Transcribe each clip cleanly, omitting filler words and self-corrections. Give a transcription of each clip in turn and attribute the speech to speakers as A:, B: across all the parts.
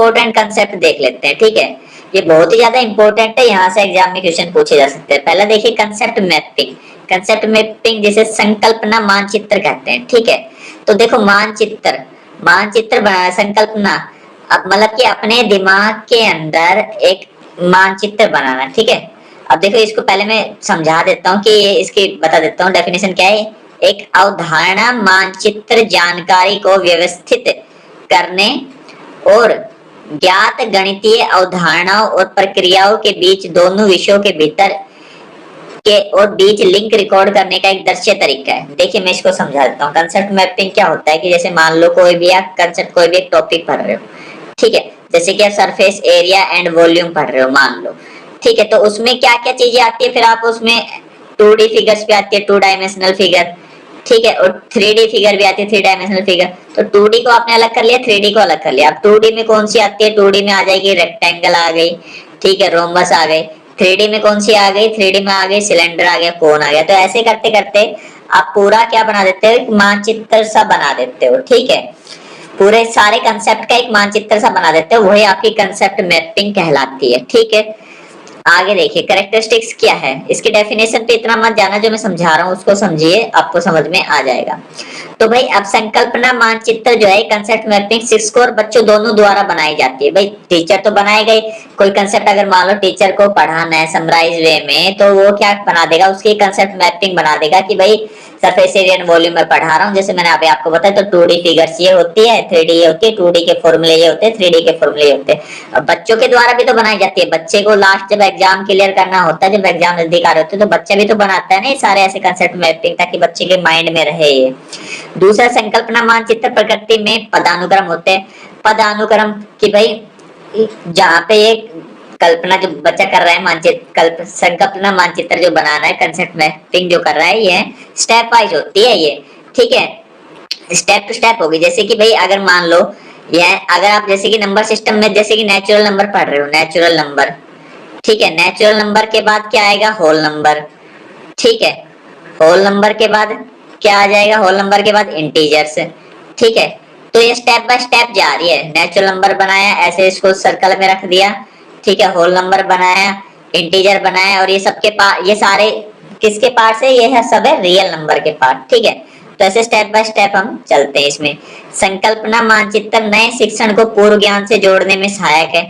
A: Important concept देख लेते हैं। ठीक है, ये बहुत ही ज्यादा इंपॉर्टेंट है, यहाँ से एग्जाम में क्वेश्चन पूछे जा सकते हैं। पहला देखिए कंसेप्ट मैपिंग। कंसेप्ट मैपिंग जिसे संकल्पना मानचित्र कहते हैं। ठीक है, तो देखो मानचित्र, मानचित्र बनाना, संकल्पना अब मतलब कि अपने दिमाग के अंदर एक मानचित्र बनाना। ठीक है, अब देखो इसको पहले मैं समझा देता हूँ कि ये इसकी बता देता हूँ डेफिनेशन क्या है। एक अवधारणा मानचित्र जानकारी को व्यवस्थित करने और ज्ञात गणितीय अवधारणाओं और प्रक्रियाओं के बीच, दोनों विषयों के भीतर के और बीच लिंक रिकॉर्ड करने का एक दृश्य तरीका है। देखिए मैं इसको समझा देता हूँ। कंसेप्ट मैपिंग क्या होता है कि जैसे मान लो कोई भी आप कंसेप्ट, कोई भी एक टॉपिक पढ़ रहे हो। ठीक है, जैसे कि आप सरफेस एरिया एंड वॉल्यूम पढ़ रहे हो मान लो। ठीक है, तो उसमें क्या क्या चीजें आती है, फिर आप उसमें 2D फिगर्स भी आती है, 2 डायमेंशनल फिगर। ठीक है, और 3D फिगर भी आती है, 3 डायमेंशनल फिगर। तो 2D को आपने अलग कर लिया, 3D को अलग कर लिया। अब 2D में कौन सी आती है, 2D में आ जाएगी रेक्टेंगल आ गई, ठीक है, रोम्बस आ गई। 3D में कौन सी आ गई, 3D में आ गई सिलेंडर आ गया, कोन आ गया। तो ऐसे करते करते आप पूरा क्या बना देते हो, मानचित्र सा बना देते हो। ठीक है, पूरे सारे कंसेप्ट का एक मानचित्र सा बना देते हो, वही आपकी कंसेप्ट मैपिंग कहलाती है। ठीक है, आगे देखिए कैरेक्टरिस्टिक्स क्या है। इसकी डेफिनेशन पे इतना मत जाना, जो मैं समझा रहा हूँ उसको समझिए, आपको समझ में आ जाएगा। तो भाई अब संकल्पना मानचित्र जो है कंसेप्ट मैपिंग शिक्षकों और बच्चों दोनों द्वारा बनाई जाती है। भाई टीचर तो बनाए गए, कोई कंसेप्ट अगर मान लो टीचर को पढ़ाना है समराइज वे में, तो वो क्या बना देगा, उसकी कंसेप्ट मैपिंग बना देगा कि भाई सरफेस एरिया एंड वॉल्यूम में पढ़ा रहा हूँ। जैसे मैंने अभी आपको बताया, तो 2D फिगर्स ये होती है, 3D ये होती है, 2D के फॉर्मूले ये होते हैं, 3D के फॉर्मूले ये होते हैं। अब बच्चों के द्वारा भी तो बनाई जाती है। बच्चे को लास्ट जब एग्जाम क्लियर करना होता है, जब एग्जाम नजदीक आ रहे होते हैं, तो बच्चा भी तो बनाता है ना ये सारे ऐसे कंसेप्ट मैपिंग, ताकि बच्चे के माइंड में रहे ये। दूसरा संकल्पना मानचित्र प्रकृति में पदानुक्रम होते हैं। पदानुक्रम कि भाई जहाँ पे एक कल्पना जो बच्चा कर रहा है, मानचित्र संकल्पना मानचित्र जो बनाना है, कंसेप्ट मैपिंग जो कर रहा है, ये स्टेप वाइज होती है ये। ठीक है, स्टेप टू स्टेप होगी। जैसे कि भाई अगर मान लो ये, अगर आप जैसे कि नंबर सिस्टम में जैसे कि नेचुरल नंबर पढ़ रहे हो, नेचुरल नंबर। ठीक है, नेचुरल नंबर के बाद क्या आएगा, होल नंबर। ठीक है, होल नंबर के बाद क्या आ जाएगा, होल नंबर के बाद इंटीजर्स। ठीक है, तो ये स्टेप बाय स्टेप जा रही है। नेचुरल नंबर बनाया, ऐसे इसको सर्कल में रख दिया। ठीक है, होल नंबर बनाया, इंटीजर बनाया, और ये सबके पार्ट, ये सारे किसके पार्ट है, ये है सब है रियल नंबर के पार्ट। ठीक है, तो ऐसे स्टेप बाय स्टेप हम चलते हैं इसमें। संकल्पना मानचित्र नए शिक्षण को पूर्व ज्ञान से जोड़ने में सहायक है।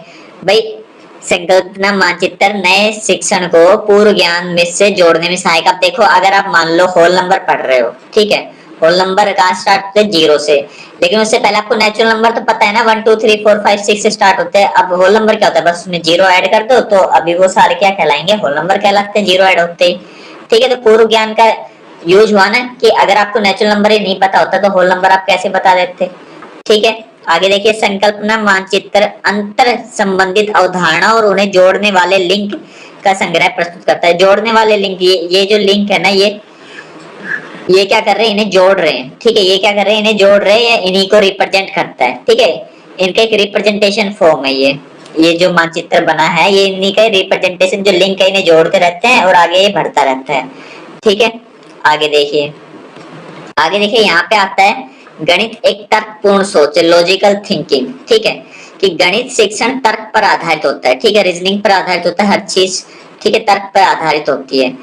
A: भाई संकल्पना मानचित्र नए शिक्षण को पूर्व ज्ञान में से जोड़ने में सहायक। अब देखो अगर आप मान लो होल नंबर पढ़ रहे हो, ठीक है, होल नंबर का स्टार्ट होते हैं 0 से, लेकिन उससे पहले आपको नेचुरल नंबर तो पता है ना, 1 2 3 4 5 6 से स्टार्ट होते हैं। अब होल नंबर क्या होता है, बस उसमें 0 ऐड कर दो, तो अभी वो सारे क्या कहलाएंगे, होल नंबर कहलाते हैं, 0 ऐड होते ही। ठीक है, तो पूर्व ज्ञान का यूज हुआ ना, कि अगर आपको नेचुरल नंबर ही नहीं पता होता तो होल नंबर आप कैसे बता देते। ठीक है, आगे देखिए संकल्पना मानचित्र अंतर संबंधित अवधारणा और उन्हें जोड़ने वाले लिंक का संग्रह प्रस्तुत करता है। जोड़ने वाले लिंक, ये जो लिंक है ना, ये क्या कर रहे हैं, इन्हें जोड़ रहे हैं। ठीक है, ये क्या कर रहे हैं, इन्हें जोड़ रहे हैं, इन्हीं को रिप्रेजेंट करता है। ठीक है, इनका एक रिप्रेजेंटेशन फॉर्म है ये जो मानचित्र बना है, ये इन्हीं का रिप्रेजेंटेशन, जो लिंक है इन्हें जोड़ते रहते हैं और आगे ये बढ़ता रहता है। ठीक है, आगे देखिए, आगे देखिए यहाँ पे आता है गणित एक तर्कपूर्ण सोच, लॉजिकल थिंकिंग। ठीक है, कि गणित शिक्षण तर्क पर आधारित होता है। ठीक है, रीजनिंग पर आधारित होता है हर चीज। ठीक है, तर्क पर आधारित होती है।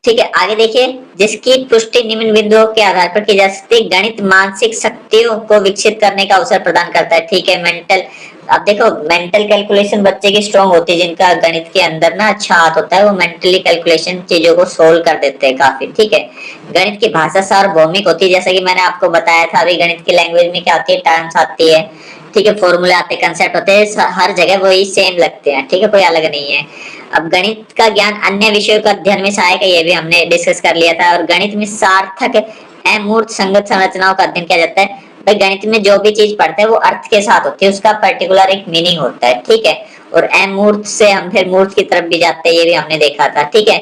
A: ठीक है, आगे देखिए, जिसकी पुष्टि निम्न बिंदुओं के आधार पर की जा सकती है। गणित मानसिक शक्तियों को विकसित करने का अवसर प्रदान करता है। ठीक है, मेंटल, अब देखो मेंटल कैलकुलेशन बच्चे की स्ट्रॉन्ग होती है, जिनका गणित के अंदर ना अच्छा हाथ होता है, वो मेंटली कैलकुलेशन चीजों को सोल्व कर देते हैं काफी। ठीक है, गणित की भाषा सार्वभौमिक होती है, जैसा कि मैंने आपको बताया था अभी, गणित की लैंग्वेज में क्या होती है, टर्म्स आती है। ठीक है, फॉर्मूले आते हैं, कंसेप्ट होते हैं, हर जगह वही सेम लगते हैं। ठीक है, कोई अलग नहीं है। अब गणित का ज्ञान अन्य विषयों का अध्ययन में सहायक है, ये भी हमने डिस्कस कर लिया था। और गणित में सार्थक अमूर्त संगत संरचनाओं का अध्ययन किया जाता है। भाई गणित में जो भी चीज पढ़ते हैं वो अर्थ के साथ होती है, उसका पर्टिकुलर एक मीनिंग होता है। ठीक है, और अमूर्त से हम फिर मूर्त की तरफ भी जाते हैं, ये भी हमने देखा था। ठीक है,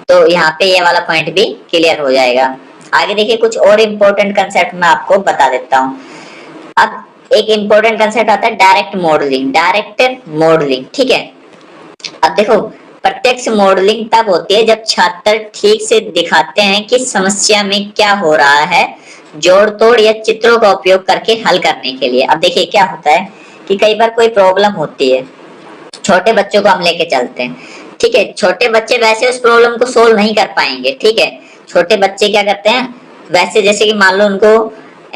A: तो यहाँ पे ये वाला पॉइंट भी क्लियर हो जाएगा। आगे देखिए, कुछ और इम्पोर्टेंट कंसेप्ट मैं आपको बता देता हूँ। अब एक इम्पोर्टेंट कंसेप्ट आता है डायरेक्ट मॉडलिंग। डायरेक्ट मॉडलिंग, ठीक है, अब देखो प्रत्यक्ष मॉडलिंग तब होती है जब छात्र ठीक से दिखाते हैं कि समस्या में क्या हो रहा है, जोड़ तोड़ या चित्रों का उपयोग करके हल करने के लिए। अब देखिए क्या होता है कि कई बार कोई प्रॉब्लम होती है, छोटे बच्चों को हम लेके चलते हैं, ठीक है। छोटे बच्चे वैसे उस प्रॉब्लम को सोल्व नहीं कर पाएंगे, ठीक है। छोटे बच्चे क्या करते हैं, वैसे जैसे कि मान लो उनको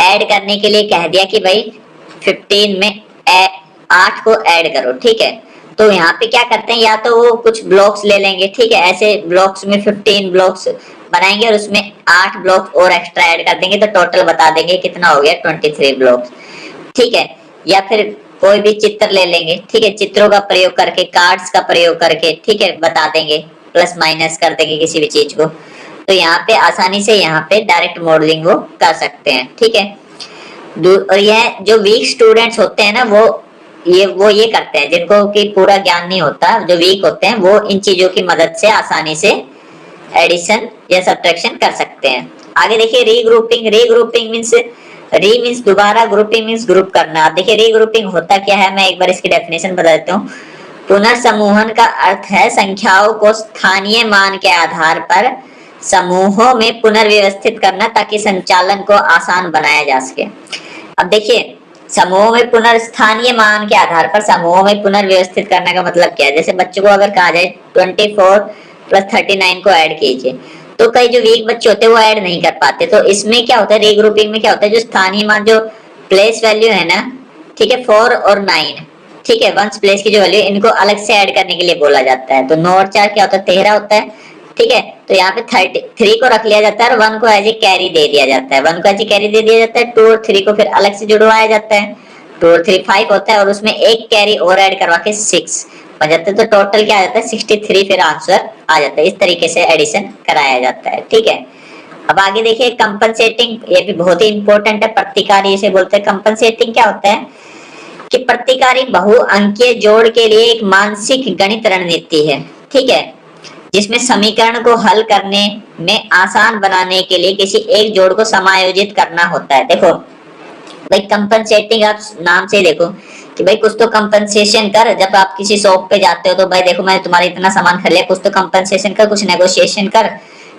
A: ऐड करने के लिए कह दिया कि भाई 15 में 8 को ऐड करो, ठीक है। तो यहाँ पे क्या करते हैं, या तो वो कुछ ब्लॉक्स ले लेंगे, ठीक है। ऐसे ब्लॉक्स में 15 ब्लॉक्स बनाएंगे और उसमें 8 ब्लॉक्स और एक्स्ट्रा ऐड कर देंगे, तो टोटल बता देंगे कितना हो गया, 23 ब्लॉक्स, ठीक है। या फिर कोई भी चित्र ले लेंगे, ठीक है। चित्रों का प्रयोग करके, कार्ड्स का प्रयोग करके, ठीक है, बता देंगे, प्लस माइनस कर देंगे किसी भी चीज को। तो यहाँ पे आसानी से यहाँ पे डायरेक्ट मॉडलिंग वो कर सकते हैं, ठीक है। और यह जो वीक स्टूडेंट्स होते हैं ना, वो ये करते हैं, जिनको कि पूरा ज्ञान नहीं होता, जो वीक होते हैं वो इन चीजों की मदद से आसानी से एडिशन या सब्ट्रैक्शन कर सकते हैं। आगे देखिए रीग्रुपिंग। रीग्रुपिंग मींस री मींस दोबारा, ग्रुपिंग मींस ग्रुप करना। देखिए रीग्रुपिंग होता क्या है, मैं एक बार इसकी डेफिनेशन बता देता हूँ। पुनर्समूहन का अर्थ है संख्याओं को स्थानीय मान के आधार पर समूहों में पुनर्व्यवस्थित करना, ताकि संचालन को आसान बनाया जा सके। अब देखिए समूह में पुनर्स्थानीय मान के आधार पर समूहों में पुनर्व्यवस्थित करने का मतलब क्या है। जैसे बच्चों को अगर कहा जाए 24 प्लस 39 को ऐड कीजिए, तो कई जो वीक बच्चे होते हैं वो ऐड नहीं कर पाते। तो इसमें क्या होता है, रीग्रुपिंग में क्या होता है, जो स्थानीय मान, जो प्लेस वैल्यू है ना, ठीक है, 4 और 9, ठीक है, वंस प्लेस की जो वैल्यू, इनको अलग से ऐड करने के लिए बोला जाता है। तो 9 और 4 क्या होता है, 13 होता है, ठीक है। तो यहाँ पे 33 को रख लिया जाता है और 1 को एज ए कैरी दे दिया जाता है, 1 को एज ए कैरी दे दिया जाता है। 2 और 3 को फिर अलग से जुड़वाया जाता है, 2 और 3 5 होता है, और उसमें एक कैरी और ऐड करवा के 6 बन जाता है। तो टोटल क्या आ जाता है, 63 फिर आंसर आ जाता है। इस तरीके से एडिशन कराया जाता है, ठीक है। अब आगे देखिए कंपनसेटिंग, ये भी बहुत ही इंपॉर्टेंट है। प्रतिकारी इसे बोलते हैं। कंपनसेटिंग क्या होता है कि प्रतिकारी बहुअंकीय जोड़ के लिए एक मानसिक गणित रणनीति है, ठीक है, जिसमें समीकरण को हल करने में आसान बनाने के लिए किसी एक जोड़ को समायोजित करना होता है। देखो भाई कंपनसेटिंग, आप नाम से देखो कि भाई कुछ तो कंपनसेशन कर। जब आप किसी शॉप पे जाते हो तो भाई देखो मैं तुम्हारा इतना सामान खरीद लिया, कुछ तो कंपनसेशन कर, कुछ नेगोशिएशन कर,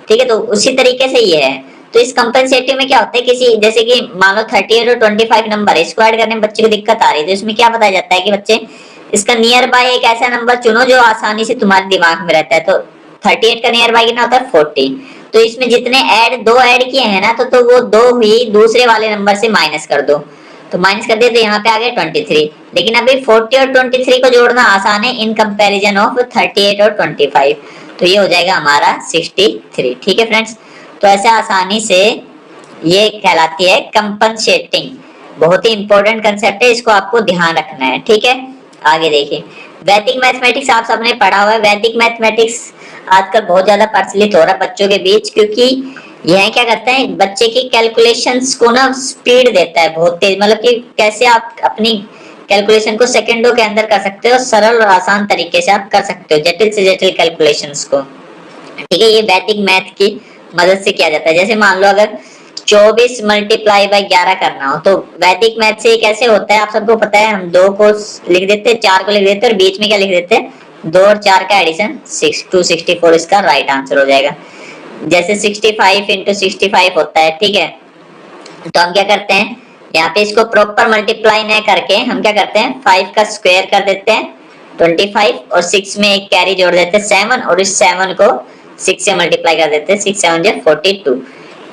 A: ठीक है। तो उसी तरीके से ये है। तो इस कंपनसेटिव में क्या होता है, किसी जैसे कि मान लो 38 और 25 नंबर, इसको ऐड करने में बच्चे को दिक्कत आ रही है, तो इसमें क्या बताया जाता है कि बच्चे इसका नियर बाय एक ऐसा नंबर चुनो जो आसानी से तुम्हारे दिमाग में रहता है। तो 38 का नियर बाय कितना होता है, 40। तो इसमें जितने दो ऐड किए हैं ना, तो वो दो ही दूसरे वाले नंबर से माइनस कर दो। तो माइनस कर दिया तो यहाँ पे आ गया 23। लेकिन अभी 40 और 23 को जोड़ना आसान है इन कंपैरिजन ऑफ 38 और 25। तो ये हो जाएगा हमारा 63, ठीक है फ्रेंड्स। तो ऐसे आसानी से ये कहलाती है कंपनसेटिंग। बहुत ही इंपॉर्टेंट कंसेप्ट है, इसको आपको ध्यान रखना है, ठीक है। आगे देखिए वैदिक मैथमेटिक्स, आप सबने पढ़ा हुआ है। वैदिक मैथमेटिक्स आजकल बहुत ज्यादा प्रचलित हो रहा है बच्चों के बीच, क्योंकि यह क्या करता है, बच्चे की कैलकुलेशंस को ना स्पीड देता है बहुत तेज। मतलब कि कैसे आप अपनी कैलकुलेशन को सेकंडों के अंदर कर सकते हो, सरल और आसान तरीके से आप कर सकते हो जटिल से जटिल कैलकुलेशंस को, ठीक है। ये वैदिक मैथ की मदद से किया जाता है। जैसे मान लो अगर 24 मल्टीप्लाई बाई 11 करना हो, तो वैदिक मैथ से कैसे होता है आप सबको पता है। हम 2 को लिख देते हैं, 4 को लिख देते हैं, और बीच में क्या लिख देते हैं, 2 और 4 का एडिशन 264, इसका राइट आंसर हो जाएगा। जैसे 65 इंटू 65 होता है, ठीक है। तो हम क्या करते हैं, यहाँ पे इसको प्रॉपर मल्टीप्लाई न करके हम क्या करते हैं, 5 का स्क्वायर कर देते हैं 25, और 6 में एक कैरी जोड़ देते हैं 7, और इस 7 को 6 से मल्टीप्लाई कर देते हैं, 6 7 जा 42,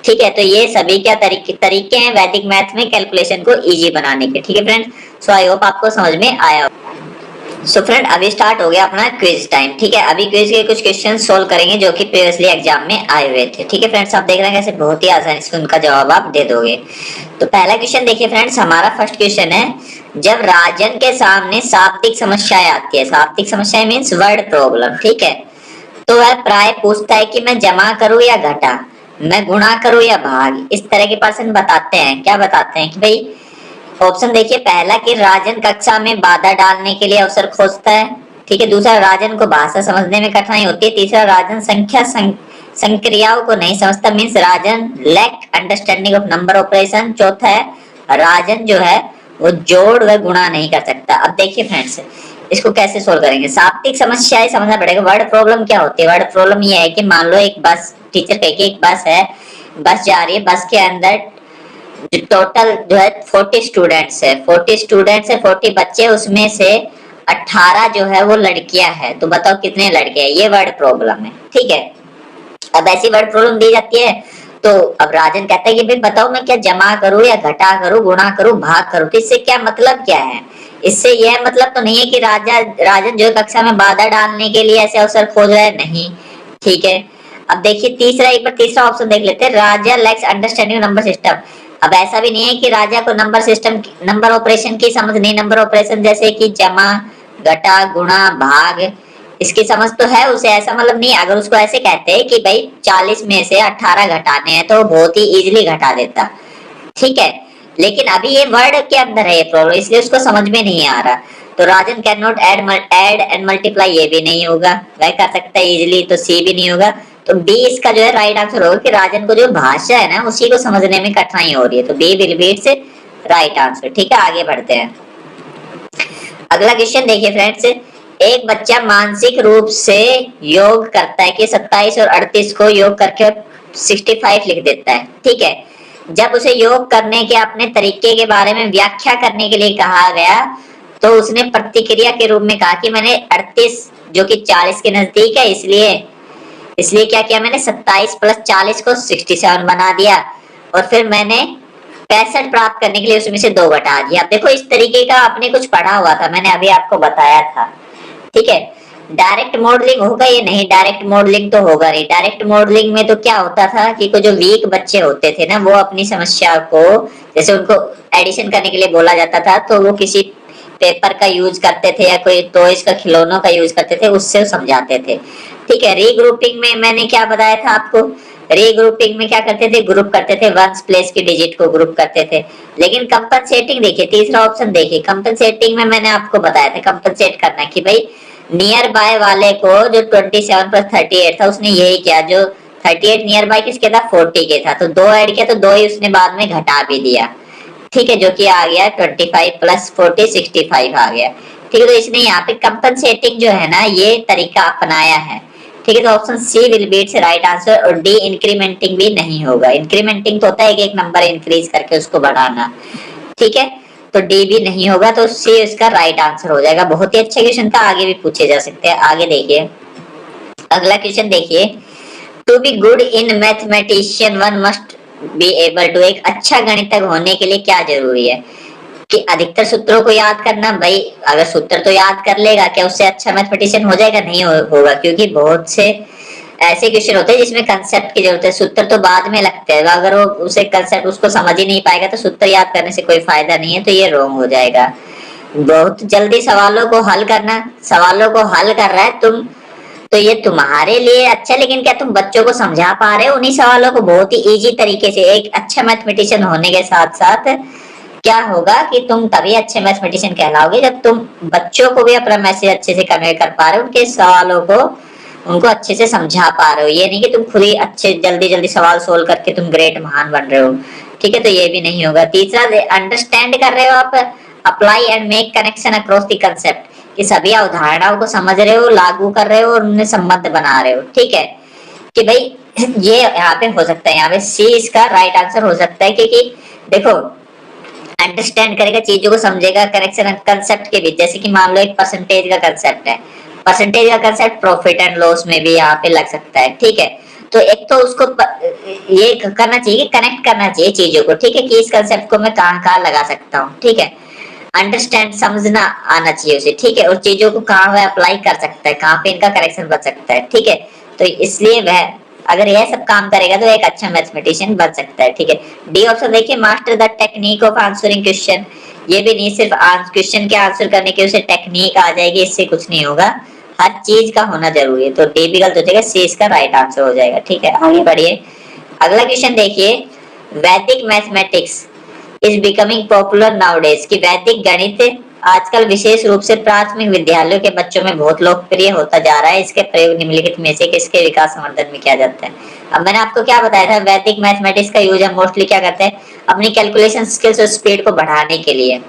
A: ठीक है। तो ये सभी क्या तरीके हैं वैदिक मैथ में कैलकुलेशन को इजी बनाने के, ठीक है फ्रेंड्स। सो आई होप आपको समझ में आया। सो फ्रेंड अभी स्टार्ट हो गया अपना क्विज टाइम, ठीक है। अभी क्विज के कुछ क्वेश्चन सोल्व करेंगे जो कि प्रीवियसली एग्जाम में आए हुए थे, ठीक है फ्रेंड्स। आप देख रहे हैं कैसे बहुत ही आसानी से उनका जवाब आप दे दोगे। तो पहला क्वेश्चन देखिए फ्रेंड्स, हमारा फर्स्ट क्वेश्चन है, जब राजन के सामने शाब्दिक समस्याएं आती है, शाब्दिक समस्याएं मींस वर्ड प्रॉब्लम, ठीक है, तो वह प्राय पूछता है कि मैं जमा करूं या घटा, मैं गुणा करूं या भाग। इस तरह के प्रश्न बताते हैं। क्या बताते हैं कि भाई ऑप्शन देखिए, पहला कि राजन कक्षा में बाधा डालने के लिए अवसर खोजता है, ठीक है। दूसरा, राजन को भाषा समझने में कठिनाई होती है। तीसरा, राजन संख्या संक्रियाओं को नहीं समझता, means Rajan lack understanding of number operation. चौथा है, राजन जो है वो जोड़ व गुणा नहीं कर सकता। अब देखिए फ्रेंड्स, इसको कैसे सोल्व करेंगे। शाब्दिक समस्याएं समझना पड़ेगा। वर्ड प्रॉब्लम क्या होती है, वर्ड प्रॉब्लम ये है कि मान लो एक बस, टीचर कहे कि एक बस है, बस जा रही है, बस के अंदर टोटल जो है 40 स्टूडेंट्स है, 40 स्टूडेंट्स है, 40 बच्चे, उसमें से 18 जो है वो लड़कियां है। तो बताओ कितने लड़के हैं? ये वर्ड प्रॉब्लम है, ठीक है। अब ऐसी वर्ड प्रॉब्लम दी जाती है तो अब राजन कहता है कि भाई बताओ मैं क्या जमा करूं या घटा करूं, गुणा करूं, भाग करूं, तो इससे क्या मतलब क्या है? इससे यह मतलब तो नहीं है कि राजन जो कक्षा में बाधा डालने के लिए ऐसे अवसर खोज रहा है, नहीं, ठीक है। अब देखिए तीसरा, एक बार तीसरा ऑप्शन देख लेते हैं, राजा लैक्स अंडरस्टैंडिंग नंबर सिस्टम। अब ऐसा भी नहीं है कि राजा को नंबर सिस्टम, नंबर ऑपरेशन की समझ नहीं, नंबर ऑपरेशन जैसे कि जमा, घटा, गुणा, भाग, इसकी समझ तो है उसे, ऐसा मतलब नहीं। अगर उसको ऐसे कहते हैं कि भाई 40 में से 18 घटाने हैं तो बहुत ही इजीली घटा देता, ठीक है। लेकिन अभी ये वर्ड के अंदर है ये प्रॉब्लम, इसलिए उसको समझ में नहीं आ रहा। तो Rajan can not add and multiply, ये भी नहीं होगा, वह कर सकता है इजीली, तो सी भी नहीं होगा। तो बी इसका जो है राइट आंसर होगा कि राजन को जो भाषा है ना उसी को समझने में कठिनाई हो रही है, तो B will be its right answer, ठीक है। आगे बढ़ते हैं, अगला क्वेश्चन देखिए फ्रेंड्स। एक बच्चा मानसिक रूप से योग करता है कि 27 और 38 को योग करके 65 लिख देता है, ठीक है। जब उसे योग करने के अपने तरीके के बारे में व्याख्या करने के लिए कहा गया तो उसने प्रतिक्रिया के रूप में कहा कि मैंने 38 जो कि 40 के नजदीक है, इसलिए इसलिए क्या किया मैंने, 27 प्लस 40 को 67 बना दिया, और फिर मैंने 65 प्राप्त करने के लिए उसमें से 2 घटा दिया। देखो इस तरीके का आपने कुछ पढ़ा हुआ था, मैंने अभी आपको बताया था, ठीक है। डायरेक्ट मॉडलिंग होगा ये? नहीं, डायरेक्ट मॉडलिंग तो होगा नहीं। डायरेक्ट मॉडलिंग में तो क्या होता था कि जो वीक बच्चे होते थे ना, वो अपनी समस्या को, जैसे उनको एडिशन करने के लिए बोला जाता था तो वो किसी पेपर का यूज करते थे या कोई टॉयज का, खिलौनों का यूज करते थे, उससे समझाते थे, ठीक है। रीग्रुपिंग में मैंने क्या बताया था आपको, रीग्रुपिंग में क्या करते थे, ग्रुप करते थे, वंस प्लेस की डिजिट को ग्रुप करते थे। लेकिन कंपनसेटिंग देखिए, तीसरा ऑप्शन देखिए, कंपनसेटिंग में मैंने आपको बताया था कंपनसेट करना कि भाई नियर बाय वाले को, जो 27 प्लस 38 था, उसने यही किया, जो 38 नियर बाय किसके था, 40 के था, तो 2 ऐड किया, तो 2 ही उसने बाद में घटा भी दिया, ठीक है, जो कि आ गया 25 प्लस 40 65 आ गया, ठीक है। तो इसने यहाँ पे कंपनसेटिंग जो है ना ये तरीका अपनाया है, ठीक है। तो option C will be its right answer, और डी इंक्रीमेंटिंग भी नहीं होगा। इंक्रीमेंटिंग तो होता है एक नंबर इंक्रीज करके उसको बढ़ाना, ठीक है। तो डी भी नहीं होगा, तो सी इसका राइट आंसर हो जाएगा। बहुत ही अच्छा क्वेश्चन था, आगे भी पूछे जा सकते हैं। आगे देखिए, अगला क्वेश्चन देखिए, to be good in mathematician one must be able to, एक अच्छा गणितज्ञ होने के लिए क्या जरूरी है? कि अधिकतर सूत्रों को याद करना। भाई अगर सूत्र तो याद कर लेगा, क्या उससे अच्छा मैथमेटिशियन हो जाएगा? नहीं होगा, क्योंकि बहुत से ऐसे क्वेश्चन होते हैं जिसमें कंसेप्ट की जरूरत है, सूत्र तो बाद में लगते हैं। अगर वो उसे कंसेप्ट उसको समझ ही नहीं पाएगा तो सूत्र याद करने से कोई फायदा नहीं है, तो ये रॉन्ग हो जाएगा। बहुत जल्दी सवालों को हल करना, सवालों को हल कर रहा है तुम, तो ये तुम्हारे लिए अच्छा, लेकिन क्या तुम बच्चों को समझा पा रहे हो उन्हीं सवालों को बहुत ही इजी तरीके से? एक अच्छा मैथमेटिशियन होने के साथ साथ क्या होगा कि तुम तभी अच्छे मैथमेटिशियन कहलाओगे जब तुम बच्चों को भी अपना मैसेज अच्छे से कन्वे कर पा रहे हो, उनके सवालों को उनको अच्छे से समझा पा रहे हो। ये नहीं कि तुम खुद ही अच्छे जल्दी जल्दी सवाल सोल्व करके तुम ग्रेट महान बन रहे हो, ठीक है। तो ये भी नहीं होगा। तीसरा, अंडरस्टैंड कर रहे हो आप, apply and make connection across the concept, कि सभी अवधारणाओं को समझ रहे हो, लागू कर रहे हो और उनमें संबंध बना रहे हो, ठीक है। कि भाई ये यहाँ पे हो सकता है, यहाँ पे सी इसका राइट आंसर हो सकता है, क्योंकि देखो अंडरस्टैंड करेगा, चीजों को समझेगा, कनेक्शन कंसेप्ट के बीच, जैसे कि मान लो एक परसेंटेज का कंसेप्ट है, परसेंटेज का कंसेप्ट प्रॉफिट एंड लॉस में भी यहाँ पे लग सकता है, ठीक है। तो एक तो उसको ये करना चाहिए, कनेक्ट करना चाहिए चीजों को, ठीक है, कि इस कंसेप्ट को मैं कहाँ कहाँ लगा सकता हूँ, ठीक है। अंडरस्टैंड समझना आना चाहिए उसे, ठीक है, और चीजों को कहाँ वह अप्लाई कर सकता है, कहाँ पे इनका करेक्शन बन सकता है, ठीक है। तो इसलिए वह अगर यह सब काम करेगा तो एक अच्छा मैथमेटिशियन बन सकता है, ठीक है। डी ऑप्शन देखिए, master the technique of answering question, ये भी नहीं, सिर्फ क्वेश्चन के आंसर करने की उसे टेक्निक आ जाएगी, इससे कुछ नहीं होगा, हर चीज का होना जरूरी है। तो डी भी गलत हो जाएगा, सी इसका राइट आंसर हो जाएगा, ठीक है। आगे बढ़िए, अगला क्वेश्चन देखिए, वैदिक mathematics is becoming popular nowadays, कि वैदिक गणित आजकल विशेष रूप से प्राथमिक विद्यालयों के बच्चों में बहुत लोकप्रिय होता जा रहा है, इसके प्रयोग निम्नलिखित में से किसके विकास संवर्धन में किया जाता है? अब मैंने आपको क्या बताया था, वैदिक मैथमेटिक्स का यूज हम मोस्टली क्या करते हैं, अपनी कैलकुलेशन स्किल्स और स्पीड को बढ़ाने के लिए,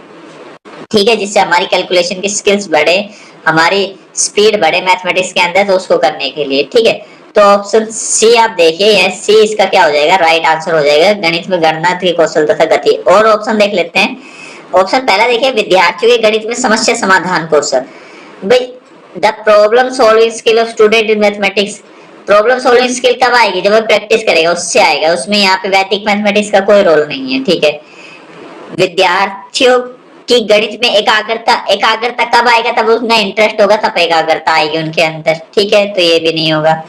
A: ठीक है, जिससे हमारी कैलकुलेशन की स्किल्स बढ़े, हमारी स्पीड बढ़े मैथमेटिक्स के अंदर, तो उसको करने के लिए, ठीक है। तो ऑप्शन सी आप देखिए, यह सी इसका क्या हो जाएगा, राइट आंसर हो जाएगा, गणित में गणना की कौशल तथा गति। और ऑप्शन देख लेते हैं। ऑप्शन पहला देखिए, विद्यार्थियों के गणित में समस्या समाधान कौशल। भाई the problem solving skill of student in mathematics, problem solving skill कब आएगी, जब वो प्रैक्टिस करेगा उससे आएगा, उसमें यहाँ पे वैदिक मैथमेटिक्स का कोई रोल नहीं है, ठीक है। विद्यार्थियों की गणित में एकाग्रता, एकाग्रता कब आएगा, तब उनका इंटरेस्ट होगा, तब एकाग्रता आएगी उनके अंदर, ठीक है, तो ये भी नहीं होगा।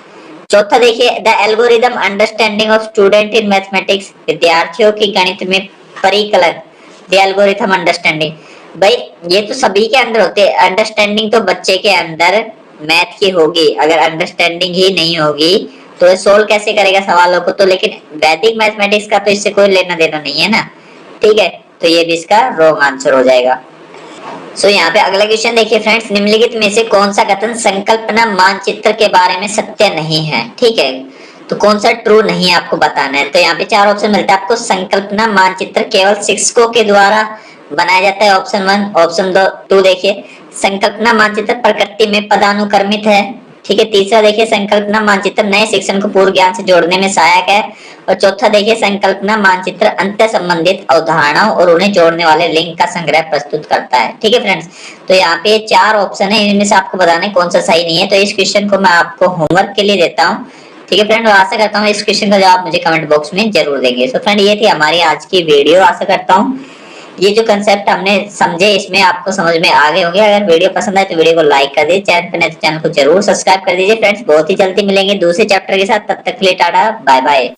A: चौथा देखिए, the algorithm understanding of student in mathematics, विद्यार्थियों की गणित में परिकलन, द एल्गोरिथम अंडरस्टैंडिंग। भाई ये तो सभी के अंदर होते हैं, अंडरस्टैंडिंग तो बच्चे के अंदर मैथ की होगी, अगर अंडरस्टैंडिंग ही नहीं होगी तो ये सोल्व कैसे करेगा सवालों को, तो लेकिन वैदिक मैथमेटिक्स का तो इससे कोई लेना देना नहीं है ना, ठीक है, तो ये भी इसका रॉन्ग आंसर हो जाएगा। सो यहाँ पे अगला क्वेश्चन देखिए फ्रेंड्स, निम्नलिखित में से कौन सा कथन संकल्पना मानचित्र के बारे में सत्य नहीं है, ठीक है, तो कौन सा ट्रू नहीं आपको बताना है। तो यहाँ पे चार ऑप्शन मिलता है आपको। संकल्पना मानचित्र केवल शिक्षकों के द्वारा बनाया जाता है, ऑप्शन 1। ऑप्शन 2 देखिए, संकल्पना मानचित्र प्रकृति में पदानुक्रमित है, ठीक है। तीसरा देखिए, संकल्पना मानचित्र नए शिक्षण को पूर्व ज्ञान से जोड़ने में सहायक है। और चौथा देखिए, संकल्पना मानचित्र अंतर संबंधित अवधारणाओं और उन्हें जोड़ने वाले लिंक का संग्रह प्रस्तुत करता है, ठीक है फ्रेंड्स। तो यहाँ पे चार ऑप्शन है, इनमें से आपको बताना है कौन सा सही नहीं है। तो इस क्वेश्चन को मैं आपको होमवर्क के लिए देता हूँ, ठीक है फ्रेंड। आशा करता हूँ इस क्वेश्चन का जवाब मुझे कमेंट बॉक्स में जरूर देंगे। तो फ्रेंड ये थी हमारी आज की वीडियो। आशा करता हूँ ये जो कंसेप्ट हमने समझे इसमें आपको समझ में आ गए होंगे। अगर वीडियो पसंद आए तो वीडियो को लाइक कर दीजिए, चैनल पर नए तो चैनल को जरूर सब्सक्राइब कर दीजिए फ्रेंड्स। बहुत ही जल्दी मिलेंगे दूसरे चैप्टर के साथ, तब तक के लिए टाटा बाय बाय।